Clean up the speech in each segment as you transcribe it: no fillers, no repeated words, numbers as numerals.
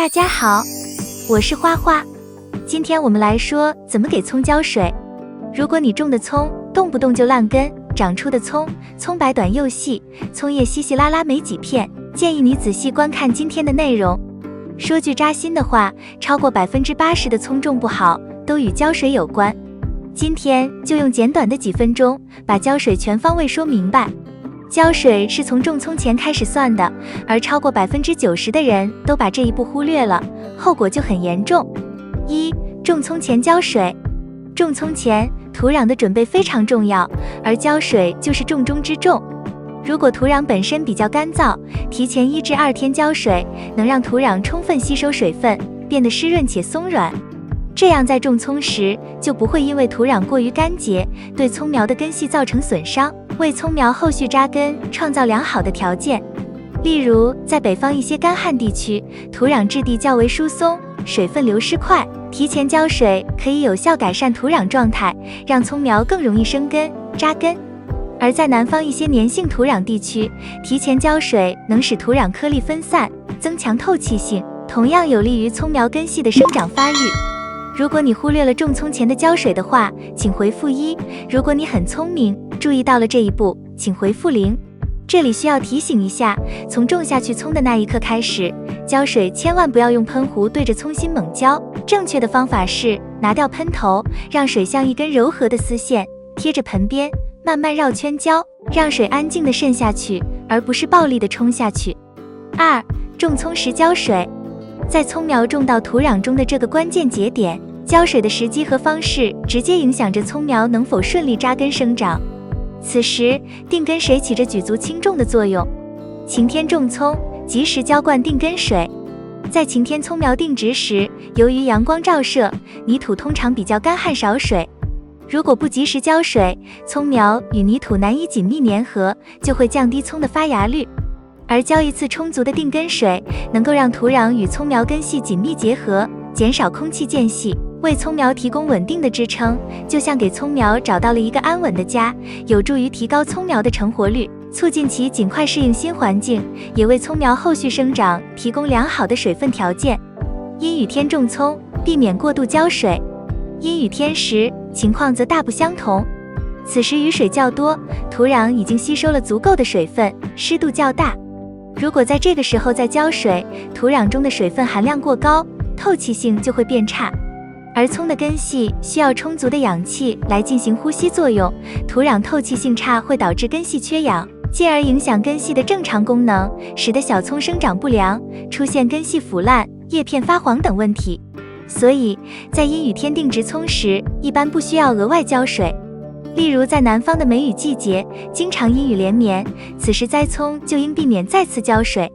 大家好，我是花花。今天我们来说怎么给葱浇水。如果你种的葱动不动就烂根，长出的葱白短又细，葱叶稀稀拉拉没几片，建议你仔细观看今天的内容。说句扎心的话，超过80%的葱种不好都与浇水有关。今天就用简短的几分钟，把浇水全方位说明白。浇水是从种葱前开始算的，而超过90%的人都把这一步忽略了，后果就很严重。1. 种葱前浇水。种葱前，土壤的准备非常重要，而浇水就是重中之重。如果土壤本身比较干燥，提前1至2天浇水，能让土壤充分吸收水分，变得湿润且松软。这样在种葱时，就不会因为土壤过于干结，对葱苗的根系造成损伤，为葱苗后续扎根创造良好的条件。例如，在北方一些干旱地区，土壤质地较为疏松，水分流失快，提前浇水可以有效改善土壤状态，让葱苗更容易生根扎根。而在南方一些粘性土壤地区，提前浇水能使土壤颗粒分散，增强透气性，同样有利于葱苗根系的生长发育。如果你忽略了种葱前的浇水的话，请回复1；如果你很聪明，注意到了这一步，请回复0。这里需要提醒一下，从种下去葱的那一刻开始，浇水千万不要用喷壶对着葱心猛浇，正确的方法是拿掉喷头，让水像一根柔和的丝线贴着盆边，慢慢绕圈浇，让水安静地渗下去，而不是暴力地冲下去。2. 种葱时浇水。在葱苗种到土壤中的这个关键节点，浇水的时机和方式直接影响着葱苗能否顺利扎根生长。此时，定根水起着举足轻重的作用。晴天种葱，及时浇灌定根水。在晴天葱苗定植时，由于阳光照射，泥土通常比较干旱少水。如果不及时浇水，葱苗与泥土难以紧密粘合，就会降低葱的发芽率。而浇一次充足的定根水，能够让土壤与葱苗根系紧密结合，减少空气间隙，为葱苗提供稳定的支撑，就像给葱苗找到了一个安稳的家，有助于提高葱苗的成活率，促进其尽快适应新环境，也为葱苗后续生长提供良好的水分条件。阴雨天种葱，避免过度浇水。阴雨天时，情况则大不相同。此时雨水较多，土壤已经吸收了足够的水分，湿度较大。如果在这个时候再浇水，土壤中的水分含量过高，透气性就会变差。而葱的根系需要充足的氧气来进行呼吸作用，土壤透气性差会导致根系缺氧，进而影响根系的正常功能，使得小葱生长不良，出现根系腐烂、叶片发黄等问题。所以，在阴雨天定植葱时，一般不需要额外浇水。例如在南方的梅雨季节，经常阴雨连绵，此时栽葱就应避免再次浇水。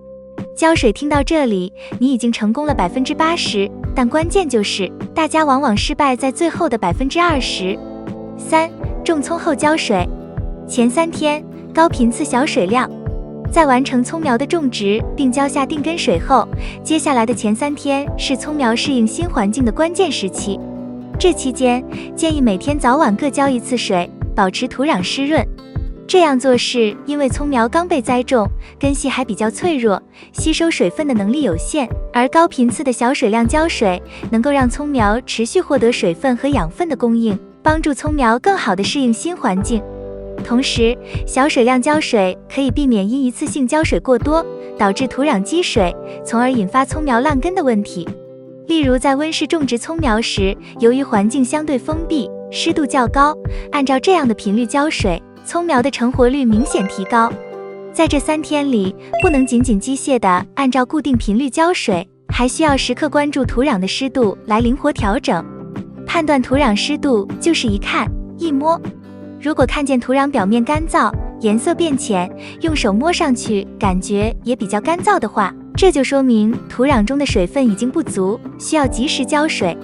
浇水听到这里，你已经成功了80%，但关键就是大家往往失败在最后的20%。3. 种葱后浇水。前3天高频次小水量。在完成葱苗的种植并浇下定根水后，接下来的前3天是葱苗适应新环境的关键时期。这期间，建议每天早晚各浇1次水，保持土壤湿润。这样做是因为葱苗刚被栽种，根系还比较脆弱，吸收水分的能力有限，而高频次的小水量浇水，能够让葱苗持续获得水分和养分的供应，帮助葱苗更好地适应新环境。同时，小水量浇水可以避免因一次性浇水过多，导致土壤积水，从而引发葱苗烂根的问题。例如在温室种植葱苗时，由于环境相对封闭，湿度较高，按照这样的频率浇水，葱苗的成活率明显提高。在这3天里，不能仅仅机械地按照固定频率浇水，还需要时刻关注土壤的湿度来灵活调整。判断土壤湿度就是一看一摸。如果看见土壤表面干燥，颜色变浅，用手摸上去感觉也比较干燥的话，这就说明土壤中的水分已经不足，需要及时浇水。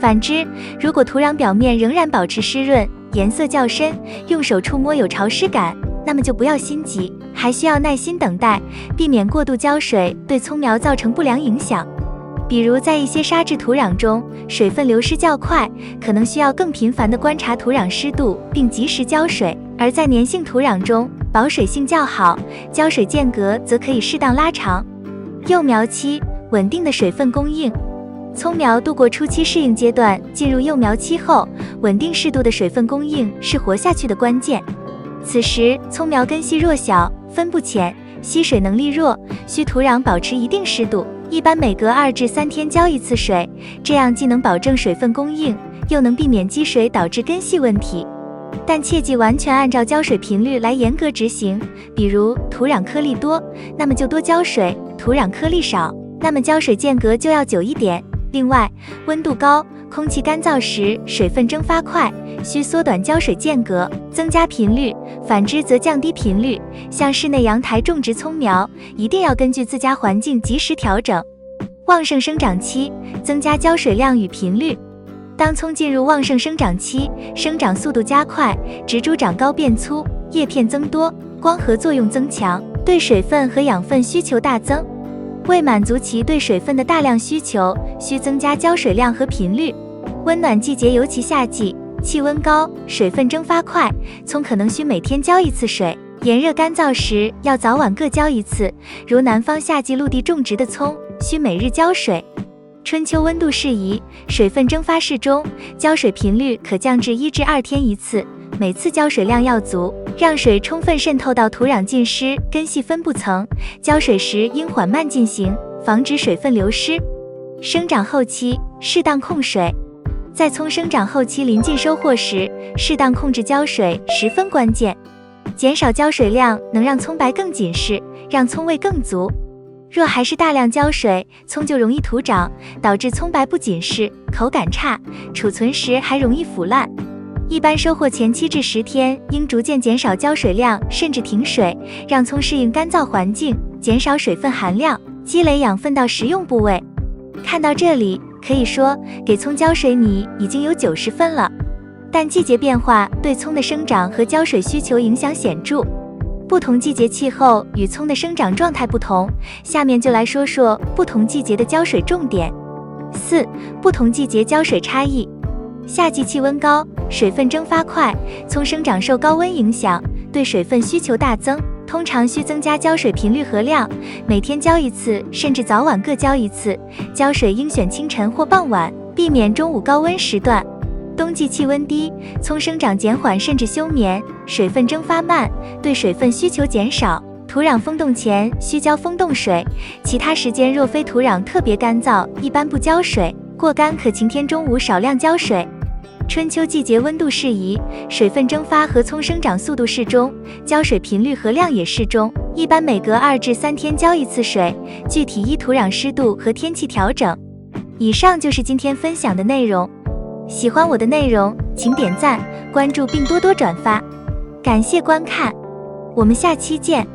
反之，如果土壤表面仍然保持湿润，颜色较深，用手触摸有潮湿感，那么就不要心急，还需要耐心等待，避免过度浇水对葱苗造成不良影响。比如在一些沙质土壤中，水分流失较快，可能需要更频繁地观察土壤湿度并及时浇水；而在粘性土壤中，保水性较好，浇水间隔则可以适当拉长。幼苗期稳定的水分供应。葱苗度过初期适应阶段，进入幼苗期后，稳定适度的水分供应是活下去的关键。此时，葱苗根系弱小，分布浅，吸水能力弱，需土壤保持一定湿度，一般每隔2至3天浇一次水，这样既能保证水分供应，又能避免积水导致根系问题。但切忌完全按照浇水频率来严格执行，比如土壤颗粒多，那么就多浇水；土壤颗粒少，那么浇水间隔就要久一点。另外，温度高、空气干燥时水分蒸发快，需缩短浇水间隔，增加频率；反之则降低频率。像室内阳台种植葱苗，一定要根据自家环境及时调整。旺盛生长期，增加浇水量与频率。当葱进入旺盛生长期，生长速度加快，植株长高变粗，叶片增多，光合作用增强，对水分和养分需求大增。为满足其对水分的大量需求，需增加浇水量和频率。温暖季节，尤其夏季，气温高，水分蒸发快，葱可能需每天浇一次水。炎热干燥时要早晚各浇一次，如南方夏季陆地种植的葱，需每日浇水。春秋温度适宜，水分蒸发适中，浇水频率可降至1至2天一次，每次浇水量要足，让水充分渗透到土壤浸湿根系分布层。浇水时应缓慢进行，防止水分流失。生长后期，适当控水。在葱生长后期临近收获时，适当控制浇水十分关键。减少浇水量能让葱白更紧实，让葱味更足。若还是大量浇水，葱就容易徒长，导致葱白不紧实，口感差，储存时还容易腐烂。一般收获前7至10天，应逐渐减少浇水量，甚至停水，让葱适应干燥环境，减少水分含量，积累养分到食用部位。看到这里，可以说给葱浇水你已经有90分了。但季节变化对葱的生长和浇水需求影响显著。不同季节气候与葱的生长状态不同，下面就来说说不同季节的浇水重点。4. 不同季节浇水差异。夏季气温高，水分蒸发快，葱生长受高温影响，对水分需求大增，通常需增加浇水频率和量，每天浇一次，甚至早晚各浇一次。浇水应选清晨或傍晚，避免中午高温时段。冬季气温低，葱生长减缓甚至休眠，水分蒸发慢，对水分需求减少，土壤封冻前需浇封冻水，其他时间若非土壤特别干燥，一般不浇水，过干可晴天中午少量浇水。春秋季节温度适宜，水分蒸发和葱生长速度适中，浇水频率和量也适中，一般每隔2至3天浇一次水，具体依土壤湿度和天气调整。以上就是今天分享的内容。喜欢我的内容，请点赞、关注并多多转发。感谢观看，我们下期见。